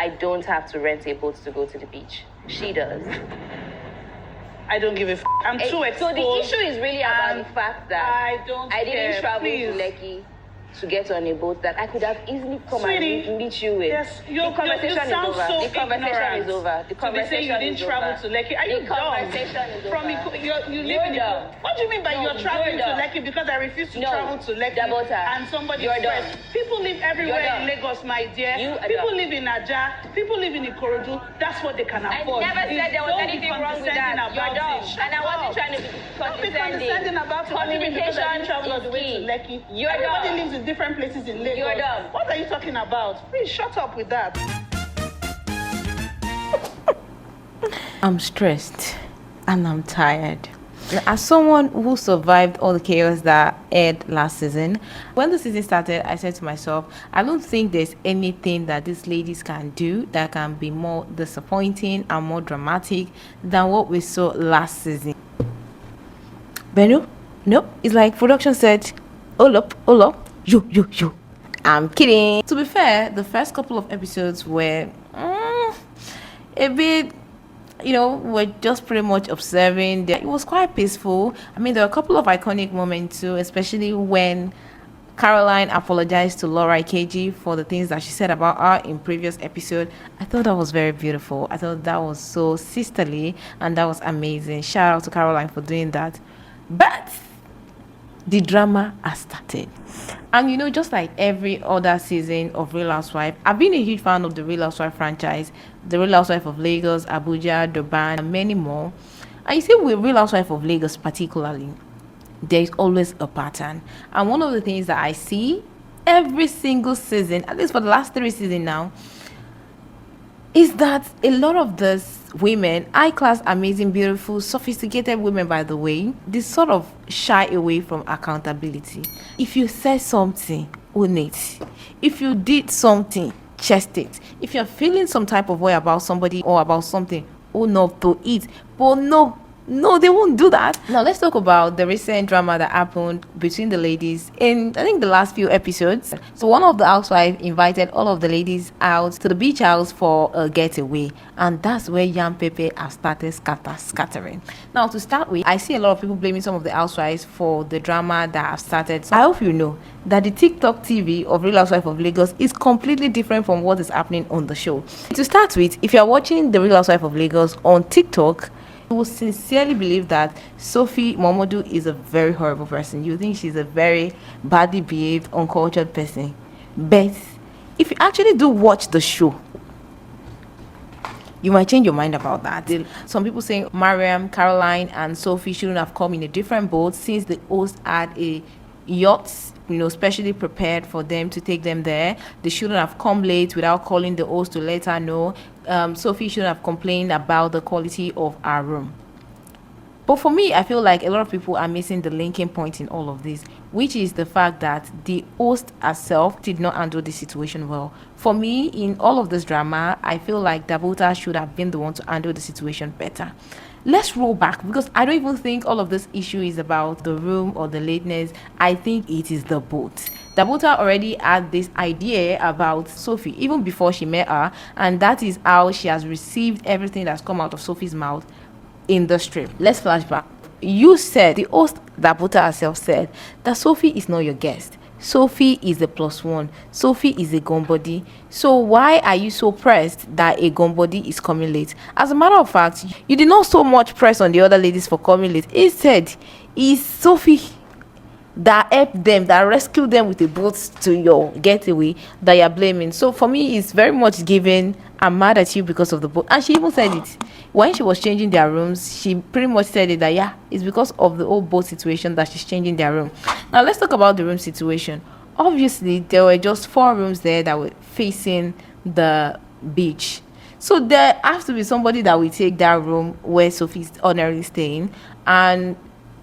I don't have to rent a boat to go to the beach. She does. I don't give a f. I'm too exposed. So the issue is really about the fact that I didn't travel to Lekki to get on a boat that I could have easily come and meet you with. Yes, the conversation is over. So the conversation is over. The conversation you didn't travel to Lekki. Are you the conversation is over. You live in the. What do you mean by you're traveling to Lekki? Because I refuse to travel to Lekki. Dabota, and somebody expressed. People live everywhere in Lagos, my dear. People live in Aja. People live in Ikorodu. That's what they can afford. I never said there was anything wrong with that. You're dumb. And I wasn't trying to be condescending about it. Communication is key. Everybody lives in different places in Lagos. You're dumb. What are you talking about? Please shut up with that. I'm stressed and I'm tired. As someone who survived all the chaos that aired last season, when the season started, I said to myself, I don't think there's anything that these ladies can do that can be more disappointing and more dramatic than what we saw last season. Benu? No, it's like production said, hold up, you. I'm kidding. To be fair, the first couple of episodes were a bit, we're just pretty much observing. It was quite peaceful. I mean, there are a couple of iconic moments too, especially when Caroline apologized to Laura Ikeji for the things that she said about her in previous episode. I thought that was very beautiful. I thought that was so sisterly and that was amazing. Shout out to Caroline for doing that. But the drama has started. And just like every other season of Real Housewife, I've been a huge fan of the Real Housewife franchise, the Real Housewife of Lagos, Abuja, Durban, and many more. And you see, with Real Housewife of Lagos particularly, there is always a pattern. And one of the things that I see every single season, at least for the last 3 seasons now, is that a lot of these women, high-class, amazing, beautiful, sophisticated women, by the way, they sort of shy away from accountability. If you said something, own it. If you did something, chest it. If you're feeling some type of way about somebody or about something, own up to it. But no, they won't do that. Now let's talk about the recent drama that happened between the ladies in, I think, the last few episodes. So one of the housewives invited all of the ladies out to the beach house for a getaway, and that's where Yam Pepe have started scattering. Now, to start with, I see a lot of people blaming some of the housewives for the drama that have started. So I hope you know that the TikTok TV of Real Housewives of Lagos is completely different from what is happening on the show. To start with, if you're watching the Real Housewives of Lagos on TikTok, you will sincerely believe that Sophie Momodu is a very horrible person. You think she's a very badly behaved, uncultured person. But if you actually do watch the show, you might change your mind about that. Some people saying Mariam, Caroline, and Sophie shouldn't have come in a different boat since the host had a yacht, specially prepared for them to take them there. They shouldn't have come late without calling the host to let her know. Sophie shouldn't have complained about the quality of our room. But for me, I feel like a lot of people are missing the linking point in all of this, which is the fact that the host herself did not handle the situation well. For me, in all of this drama, I feel like Dabota should have been the one to handle the situation better. Let's roll back, because I don't even think all of this issue is about the room or the lateness. I think it is the boat. Dabota already had this idea about Sophie even before she met her, and that is how she has received everything that's come out of Sophie's mouth in the strip. Let's flashback. You said, the host Dabota herself said, that Sophie is not your guest. Sophie is a +1. Sophie is a gumbody. So why are you so pressed that a gumbody is coming late? As a matter of fact, you did not so much press on the other ladies for coming late. Instead, it's Sophie that helped them, that rescued them with a boat to your getaway, that you're blaming. So for me, it's very much given, I'm mad at you because of the boat. And she even said it when she was changing their rooms. She pretty much said it, that it's because of the whole boat situation that she's changing their room. Now let's talk about the room situation. Obviously, there were just 4 rooms there that were facing the beach. So there has to be somebody that will take that room where Sophie's ordinarily staying. And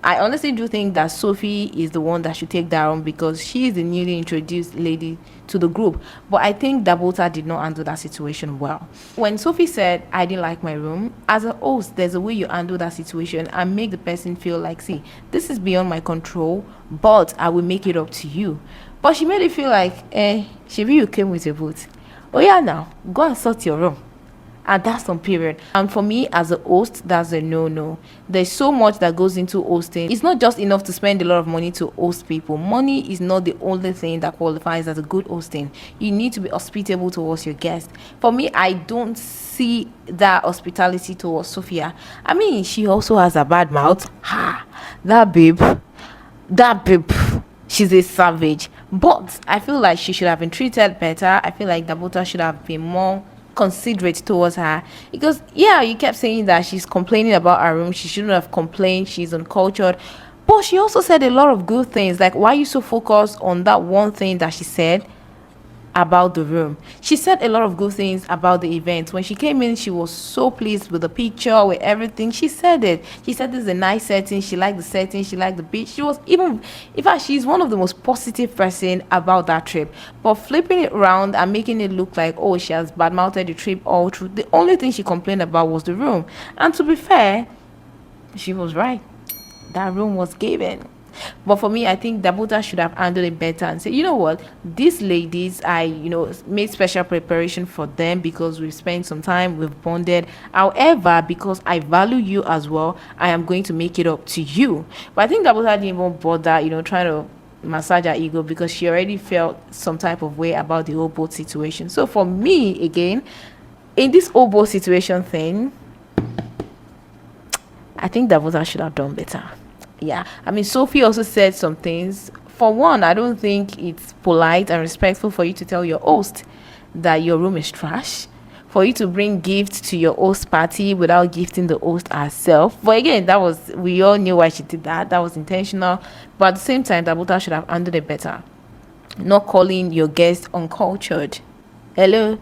I honestly do think that Sophie is the one that should take that room, because she is the newly introduced lady to the group. But I think Dabota did not handle that situation well. When Sophie said, I didn't like my room, as a host, there's a way you handle that situation and make the person feel like, see, this is beyond my control, but I will make it up to you. But she made it feel like, Shibi, you came with a boat. Oh yeah, now go and sort your room. And that's on period. And for me as a host, that's a no. There's so much that goes into hosting. It's not just enough to spend a lot of money to host people. Money is not the only thing that qualifies as a good hosting. You need to be hospitable towards your guests. For me, I don't see that hospitality towards Sophia. I mean, she also has a bad mouth. Ha, that babe, she's a savage. But I feel like she should have been treated better. I feel like Dabota should have been more considerate towards her, because yeah, you kept saying that she's complaining about her room. She shouldn't have complained. She's uncultured. But she also said a lot of good things. Like, why are you so focused on that one thing that she said about the room? She said a lot of good things about the event. When she came in, she was so pleased with the picture, with everything. She said it. She said this is a nice setting. She liked the setting. She liked the beach. She was even, in fact, she's one of the most positive person about that trip. But flipping it around and making it look like, oh, she has badmouthed the trip all through, the only thing she complained about was the room. And to be fair, she was right. That room was given. But for me, I think Dabota should have handled it better and say, you know what, these ladies, I made special preparation for them because we've spent some time, we've bonded. However, because I value you as well, I am going to make it up to you. But I think Dabota didn't even bother, trying to massage her ego, because she already felt some type of way about the whole boat situation. So for me, again, in this whole boat situation thing, I think Dabota should have done better. Yeah, I mean, Sophie also said some things. For one, I don't think it's polite and respectful for you to tell your host that your room is trash, for you to bring gifts to your host party without gifting the host herself. But again, we all knew why she did that. That was intentional. But at the same time, Dabota should have handled it better. Not calling your guest uncultured. Hello?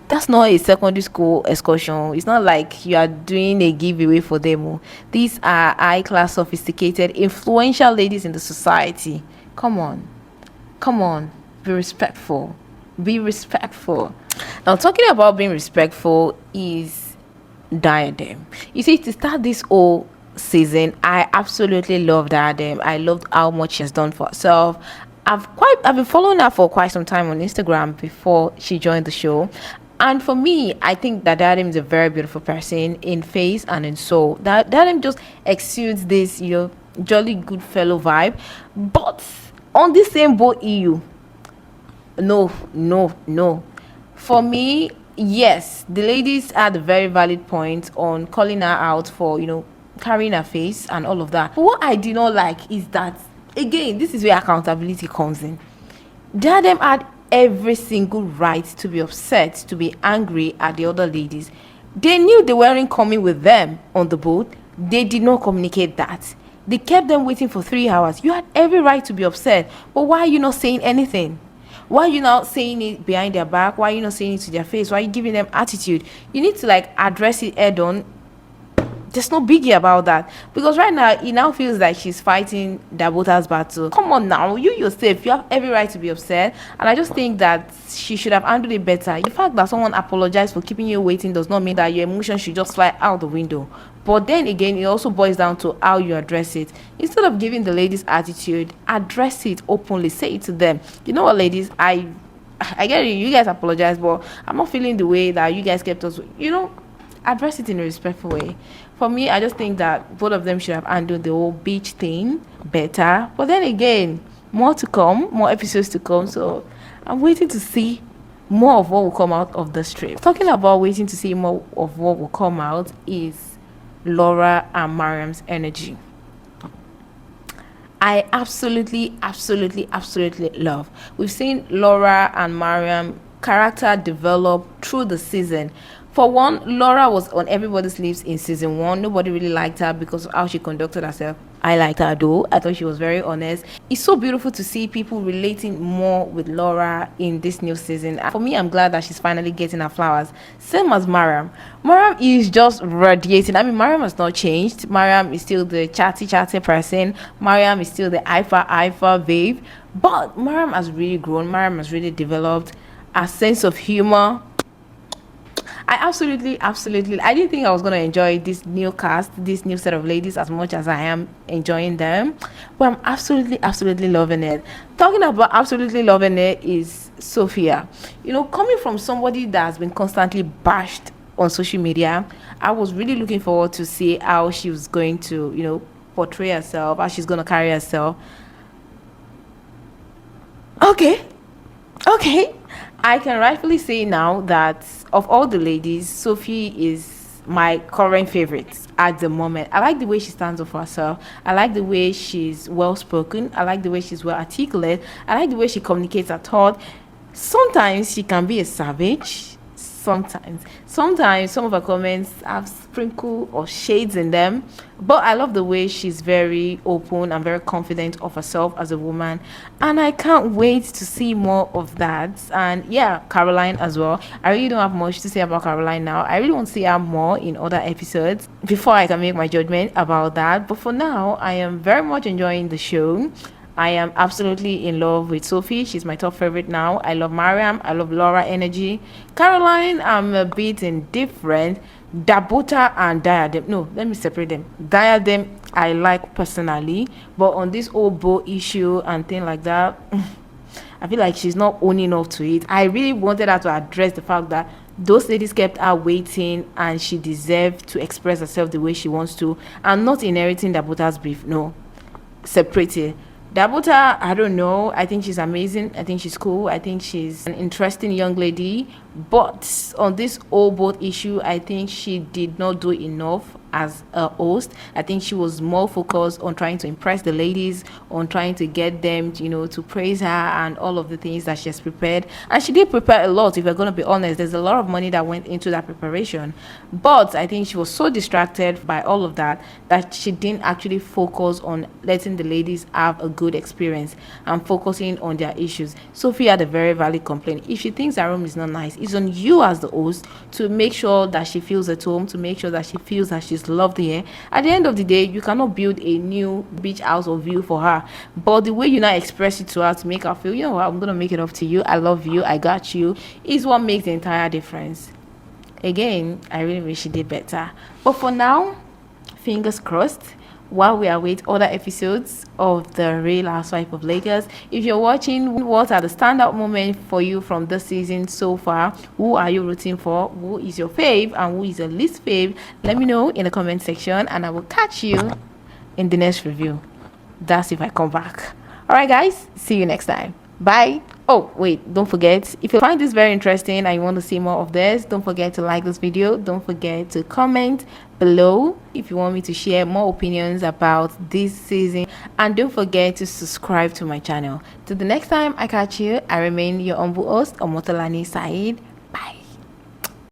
That's not a secondary school excursion. It's not like you are doing a giveaway for them. These are high-class, sophisticated, influential ladies in the society. Come on, be respectful. Now, talking about being respectful is Diadem. You see, to start this whole season, I absolutely love Diadem. I loved how much she has done for herself. I've been following her for quite some time on Instagram before she joined the show. And for me, I think that Diadem is a very beautiful person in face and in soul. Diadem just exudes this, jolly good fellow vibe. But on the same boat EU, no. For me, yes, the ladies had a very valid point on calling her out for, carrying her face and all of that. But what I do not like is that, again, this is where accountability comes in. Diadem had every single right to be upset, to be angry at the other ladies. They knew they weren't coming with them on the boat. They did not communicate that. They kept them waiting for 3 hours. You had every right to be upset. But why are you not saying anything? Why are you not saying it behind their back? Why are you not saying it to their face? Why are you giving them attitude? You need to address it head on. There's no biggie about that, because right now it now feels like she's fighting Dabota's battle. Come on now, you yourself, you have every right to be upset, and I just think that she should have handled it better. The fact that someone apologized for keeping you waiting does not mean that your emotions should just fly out the window. But then again, it also boils down to how you address it. Instead of giving the ladies attitude, address it openly. Say it to them. You know what, ladies, I get it, you guys apologize, but I'm not feeling the way that you guys kept us. Address it in a respectful way. For me, I just think that both of them should have handled the whole beach thing better. But then again, more to come, more episodes to come. So I'm waiting to see more of what will come out of this trip. Talking about waiting to see more of what will come out is Laura and Mariam's energy. I absolutely love. We've seen Laura and Mariam character develop through the season. For one, Laura was on everybody's lips in season 1. Nobody really liked her because of how she conducted herself. I liked her though. I thought she was very honest. It's so beautiful to see people relating more with Laura in this new season. For me, I'm glad that she's finally getting her flowers. Same as Mariam. Mariam is just radiating. I mean, Mariam has not changed. Mariam is still the chatty person. Mariam is still the alpha babe. But Mariam has really grown. Mariam has really developed a sense of humor. I absolutely, I didn't think I was going to enjoy this new cast, this new set of ladies as much as I am enjoying them. But I'm absolutely loving it. Talking about absolutely loving it is Sophia. You know, coming from somebody that has been constantly bashed on social media, I was really looking forward to see how she was going to, you know, portray herself, how she's going to carry herself. Okay, I can rightfully say now that of all the ladies, Sophie is my current favorite at the moment. I like the way she stands up for herself. I like the way she's well spoken. I like the way she's well articulate. I like the way she communicates her thought. Sometimes she can be a savage. Sometimes some of her comments have sprinkle or shades in them, but I love the way she's very open and very confident of herself as a woman, and I can't wait to see more of that. And yeah, Caroline as well. I really don't have much to say about Caroline now. I really want to see her more in other episodes before I can make my judgment about that, but for now I am very much enjoying the show. I am absolutely in love with Sophie. She's my top favorite now. I love Mariam. I love Laura energy. Caroline, I'm a bit indifferent. Dabota and Diadem. No, let me separate them. Diadem, I like personally. But on this whole boat issue and thing like that, I feel like she's not owning up to it. I really wanted her to address the fact that those ladies kept her waiting and she deserved to express herself the way she wants to and not inheriting Dabota's beef. No, separate it. Dabota, I don't know. I think she's amazing. I think she's cool. I think she's an interesting young lady. But on this whole boat issue, I think she did not do enough as a host. I think she was more focused on trying to impress the ladies, on trying to get them, you know, to praise her and all of the things that she has prepared. And she did prepare a lot, if we're going to be honest. There's a lot of money that went into that preparation. But I think she was so distracted by all of that that she didn't actually focus on letting the ladies have a good experience and focusing on their issues. Sophie had a very valid complaint. If she thinks her room is not nice, it's on you as the host to make sure that she feels at home, to make sure that she feels that she's loved here. At the end of the day, you cannot build a new beach house or view for her, but the way you now express it to her to make her feel, you know what, I'm gonna make it up to you, I love you, I got you, is what makes the entire difference. Again, I really wish she did better, but for now, fingers crossed, while we await other episodes of the Real Housewife of Lagos. If you're watching, what are the standout moments for you from this season so far? Who are you rooting for? Who is your fave and who is your least fave? Let me know in the comment section and I will catch you in the next review. That's if I come back. All right, guys, see you next time. Bye. Oh wait, don't forget, if you find this very interesting and you want to see more of this, don't forget to like this video. Don't forget to comment below if you want me to share more opinions about this season, and don't forget to subscribe to my channel. Till the next time I catch you, I remain your humble host, Omotolani Said.